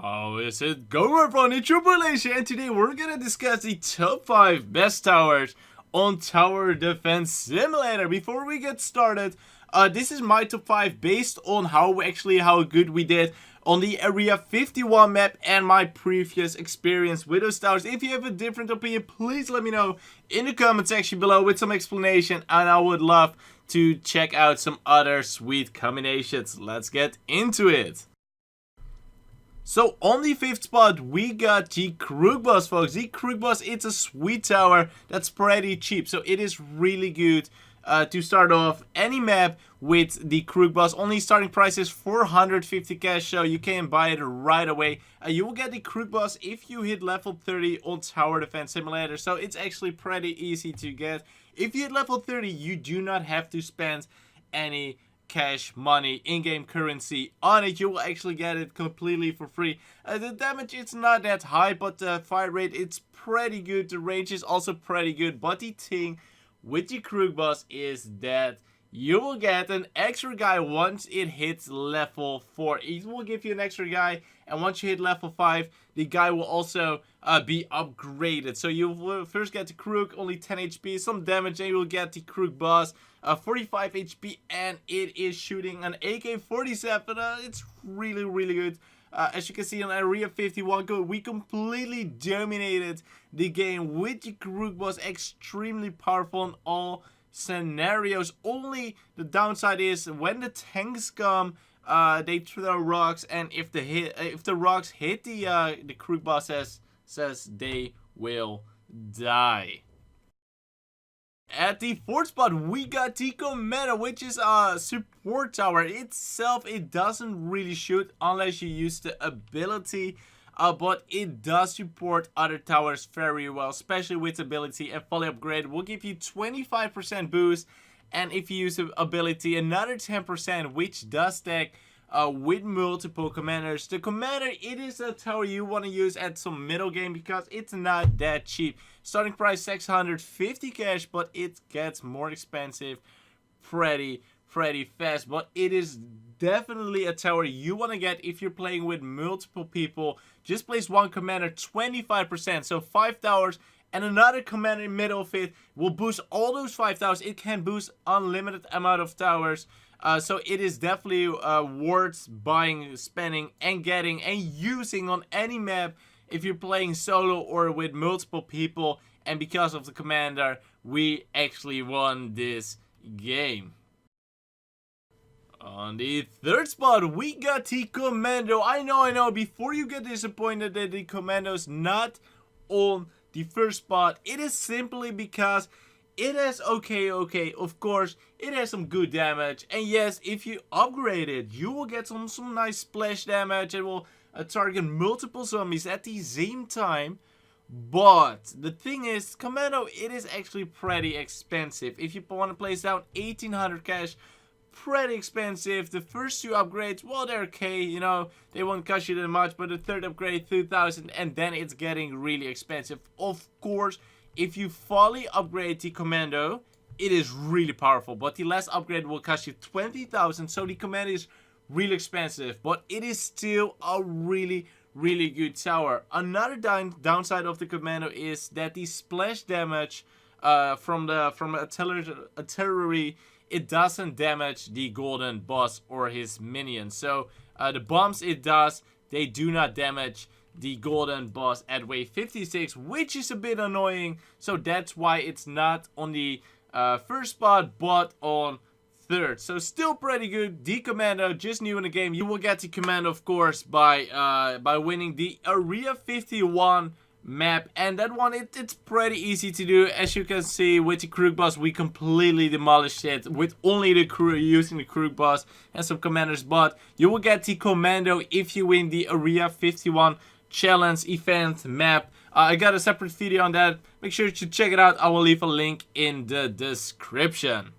How is it going, everyone? It's your boy Lazy, and today we're gonna discuss the top 5 best towers on Tower Defense Simulator. Before we get started, this is my top 5 based on how good we did on the Area 51 map and my previous experience with those towers. If you have a different opinion, please let me know in the comment section below with some explanation, and I would love to check out some other sweet combinations. Let's get into it. So on the 5th spot, we got the Crewbus, folks. The Crewbus, it's a sweet tower that's pretty cheap. So it is really good to start off any map with the Crewbus. Only starting price is 450 cash, so you can buy it right away. You will get the Crewbus if you hit level 30 on Tower Defense Simulator. So it's actually pretty easy to get. If you hit level 30, you do not have to spend any cash money, in-game currency on it. You will actually get it completely for free. The damage, it's not that high, but the fire rate, it's pretty good. The range is also pretty good, but the thing with the Crewbus is that you will get an extra guy once it hits level 4. It will give you an extra guy, and once you hit level 5, the guy will also be upgraded. So you will first get the Krug, only 10 HP, some damage, and you will get the Crewbus, 45 HP, and it is shooting an AK-47. It's really good. As you can see on Area 51, we completely dominated the game with the Crewbus, extremely powerful in all scenarios. Only the downside is when the tanks come, they throw rocks, and if the rocks hit the Crewbus, says they will die. At the 4th spot, we got the Cometa, which is a support tower. Itself, it doesn't really shoot unless you use the ability, but it does support other towers very well, especially with ability and fully upgrade. Will give you 25% boost, and if you use the ability, another 10%, which does stack with multiple commanders. The commander, it is a tower you want to use at some middle game because it's not that cheap. Starting price 650 cash, but it gets more expensive pretty fast. But it is definitely a tower you want to get if you're playing with multiple people. Just place one commander, 25%, so 5 towers, and another commander in the middle of it will boost all those 5 towers. It can boost unlimited amount of towers. So it is definitely worth buying, spending, and getting, and using on any map if you're playing solo or with multiple people. And because of the commander, we actually won this game. On the 3rd spot, we got the Commando. I know, before you get disappointed that the Commando's not on the 1st spot, it is simply because it has of course, it has some good damage. And yes, if you upgrade it, you will get some nice splash damage. It will target multiple zombies at the same time. But the thing is, Commando, it is actually pretty expensive. If you want to place down 1800 cash, pretty expensive. The first 2 upgrades, well, they're okay, you know, they won't cost you that much. But the 3rd upgrade, 2000, and then it's getting really expensive. Of course, if you fully upgrade the Commando, it is really powerful. But the last upgrade will cost you 20,000. So the Commando is really expensive. But it is still a really good tower. Another downside of the Commando is that the splash damage from artillery, it doesn't damage the golden boss or his minions. So the bombs it does, they do not damage the golden boss at wave 56, which is a bit annoying. So that's why it's not on the 1st spot, but on 3rd. So still pretty good. The Commando, just new in the game. You will get the Commando, of course, by winning the Area 51 map, and that one, it's pretty easy to do. As you can see, with the Crewbus, we completely demolished it with only the crew using the Crewbus and some commanders. But you will get the Commando if you win the Area 51 challenge event map. I got a separate video on that. Make sure to check it out. I will leave a link in the description.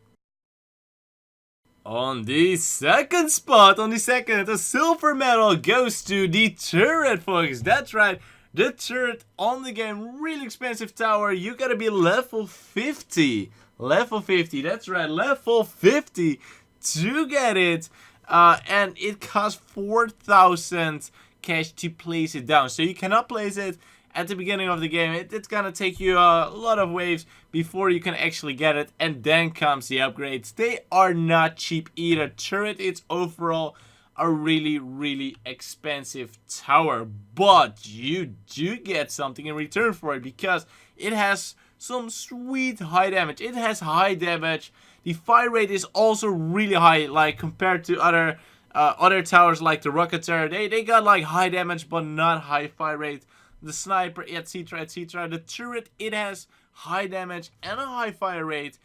On the 2nd spot, the silver medal goes to the turret, folks. That's right. The turret on the game, really expensive tower. You gotta be level 50. Level 50, that's right, level 50 to get it. And it costs 4,000 cash to place it down. So you cannot place it at the beginning of the game. It's gonna take you a lot of waves before you can actually get it. And then comes the upgrades. They are not cheap either. Turret is overall a really expensive tower, but you do get something in return for it, because it has some sweet high damage. It has high damage. The fire rate is also really high, like compared to other towers like the Rocketeer. They got like high damage but not high fire rate. The sniper, etc, etc. The turret, it has high damage and a high fire rate.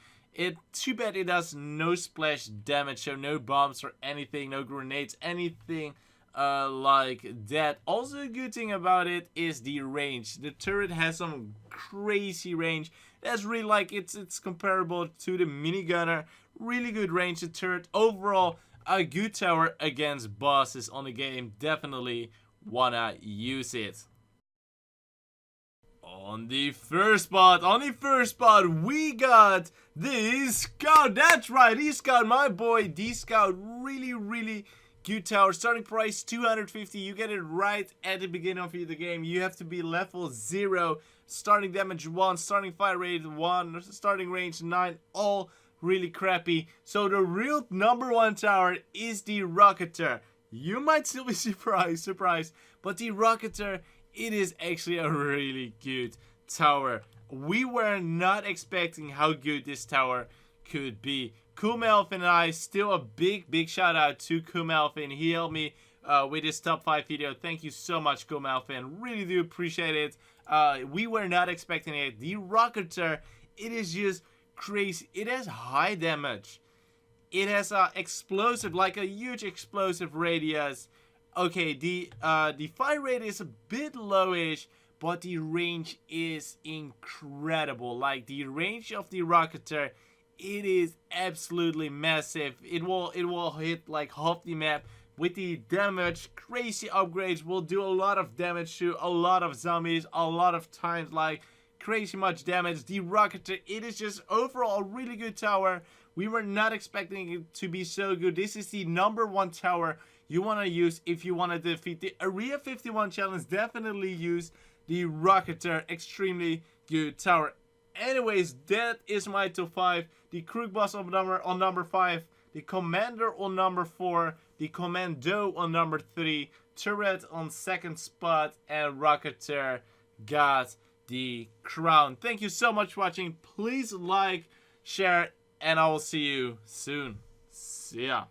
Too bad it does no splash damage, so no bombs or anything, no grenades, anything like that. Also, a good thing about it is the range. The turret has some crazy range. That's really like it's comparable to the minigunner. Really good range. The turret overall a good tower against bosses on the game. Definitely wanna use it. On the first spot, we got the Scout. That's right, the Scout, my boy, the Scout. Really good tower. Starting price 250. You get it right at the beginning of the game. You have to be level 0. Starting damage 1, starting fire rate 1, starting range 9. All really crappy. So the real #1 tower is the Rocketeer. You might still be surprised, but the Rocketeer, it is actually a really good tower. We were not expecting how good this tower could be. Coolmelvin and I, still a big shout out to Coolmelvin. He helped me with this top 5 video. Thank you so much, Coolmelvin. Really do appreciate it. We were not expecting it. The Rocketeer, it is just crazy. It has high damage. It has explosive, like a huge explosive radius. Okay, the fire rate is a bit lowish, but the range is incredible. Like the range of the Rocketeer, it is absolutely massive. It will hit like half the map. With the damage, crazy upgrades will do a lot of damage to a lot of zombies, a lot of times, like crazy much damage. The Rocketeer, it is just overall a really good tower. We were not expecting it to be so good. This is the #1 tower you want to use if you want to defeat the Area 51 challenge. Definitely use the Rocketeer. Extremely good tower. Anyways, that is my top 5. The Crewbus on number 5. The Commander on number 4. The Commando on number 3. Turret on 2nd spot. And Rocketeer got the crown. Thank you so much for watching. Please like, share, and I will see you soon. See ya.